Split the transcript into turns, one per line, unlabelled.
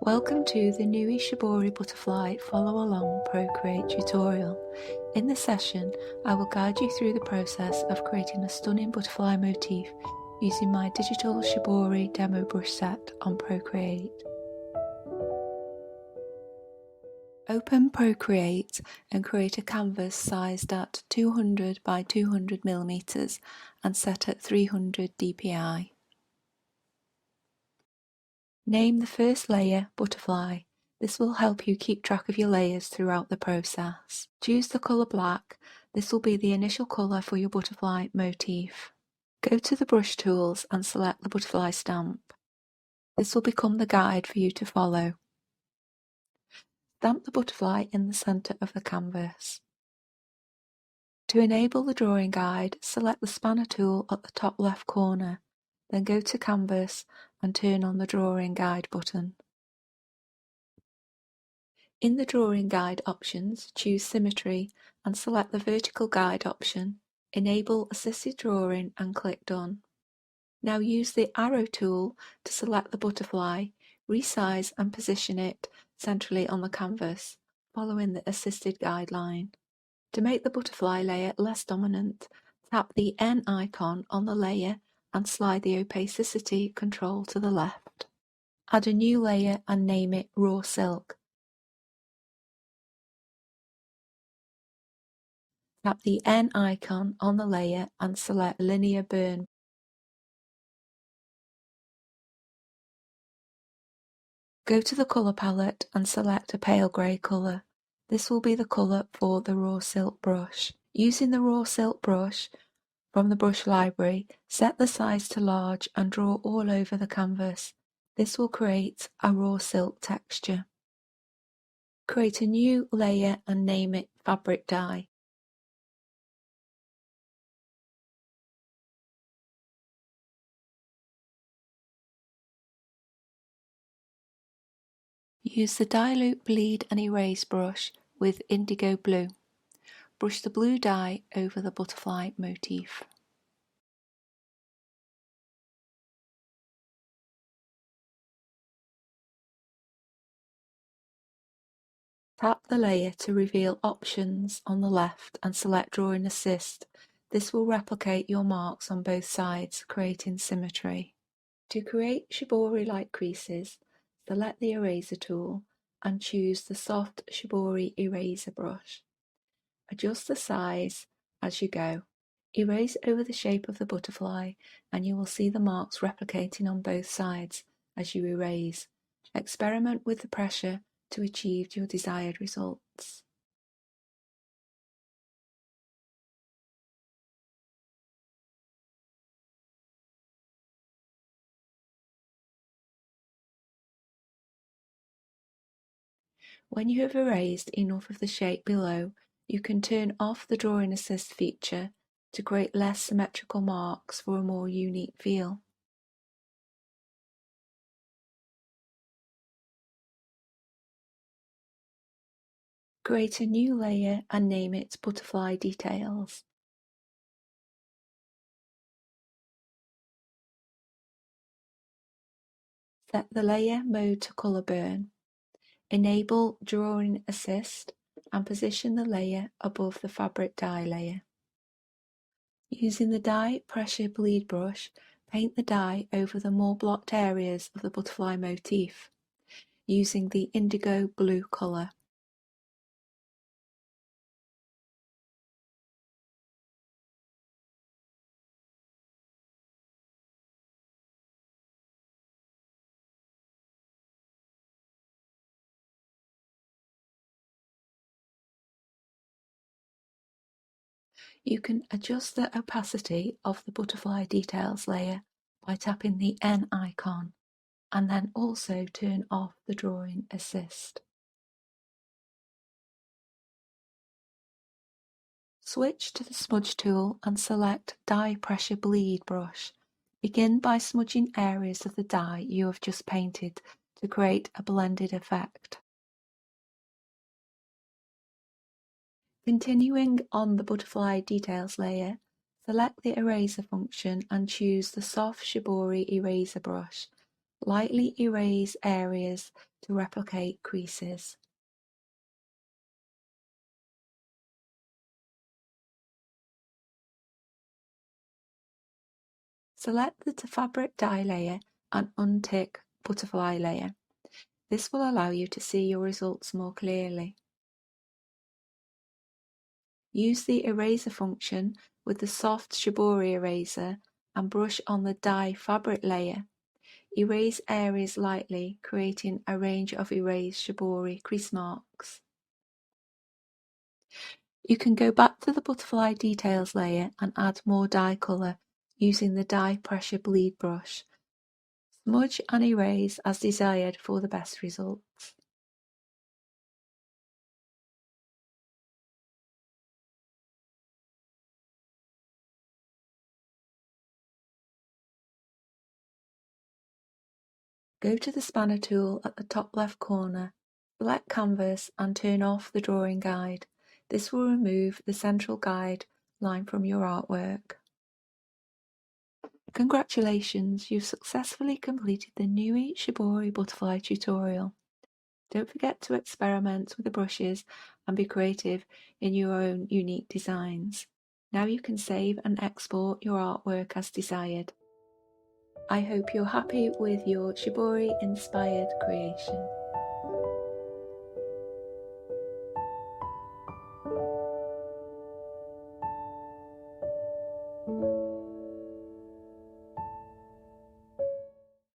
Welcome to the Nui Shibori Butterfly Follow Along Procreate tutorial. In this session, I will guide you through the process of creating a stunning butterfly motif using my digital Shibori demo brush set on Procreate. Open Procreate and create a canvas sized at 200 by 200 mm and set at 300 dpi. Name the first layer Butterfly. This will help you keep track of your layers throughout the process. Choose the colour black. This will be the initial colour for your butterfly motif. Go to the brush tools and select the butterfly stamp. This will become the guide for you to follow. Stamp the butterfly in the centre of the canvas. To enable the drawing guide, select the spanner tool at the top left corner, then go to Canvas and turn on the drawing guide button. In the drawing guide options, choose Symmetry and select the vertical guide option, enable assisted drawing and click Done. Now use the arrow tool to select the butterfly, resize and position it centrally on the canvas, following the assisted guideline. To make the butterfly layer less dominant, tap the N icon on the layer and slide the opacity control to the left. Add a new layer and name it Raw Silk. Tap the N icon on the layer and select Linear Burn. Go to the colour palette and select a pale grey colour. This will be the colour for the Raw Silk brush. Using the Raw Silk brush from the brush library, set the size to large and draw all over the canvas. This will create a raw silk texture. Create a new layer and name it Fabric Dye. Use the Dilute Bleed and Erase brush with indigo blue. Brush the blue dye over the butterfly motif. Tap the layer to reveal options on the left and select Drawing Assist. This will replicate your marks on both sides, creating symmetry. To create Shibori-like creases, select the eraser tool and choose the soft Shibori eraser brush. Adjust the size as you go. Erase over the shape of the butterfly and you will see the marks replicating on both sides as you erase. Experiment with the pressure to achieve your desired results. When you have erased enough of the shape below, you can turn off the Drawing Assist feature to create less symmetrical marks for a more unique feel. Create a new layer and name it Butterfly Details. Set the layer mode to Colour Burn. Enable Drawing Assist and position the layer above the fabric dye layer. Using the Dye Pressure Bleed brush, paint the dye over the more blocked areas of the butterfly motif, using the indigo blue colour. You can adjust the opacity of the butterfly details layer by tapping the N icon, and then also turn off the Drawing Assist. Switch to the smudge tool and select Dye Pressure Bleed brush. Begin by smudging areas of the dye you have just painted to create a blended effect. Continuing on the butterfly details layer, select the eraser function and choose the soft Shibori eraser brush. Lightly erase areas to replicate creases. Select the fabric dye layer and untick butterfly layer. This will allow you to see your results more clearly. Use the eraser function with the soft Shibori eraser and brush on the dye fabric layer. Erase areas lightly, creating a range of erased Shibori crease marks. You can go back to the butterfly details layer and add more dye colour using the dye pressure bleed brush. Smudge and erase as desired for the best results. Go to the spanner tool at the top left corner, select Canvas and turn off the drawing guide. This will remove the central guide line from your artwork. Congratulations, you've successfully completed the Nui Shibori butterfly tutorial. Don't forget to experiment with the brushes and be creative in your own unique designs. Now you can save and export your artwork as desired. I hope you're happy with your Shibori inspired creation.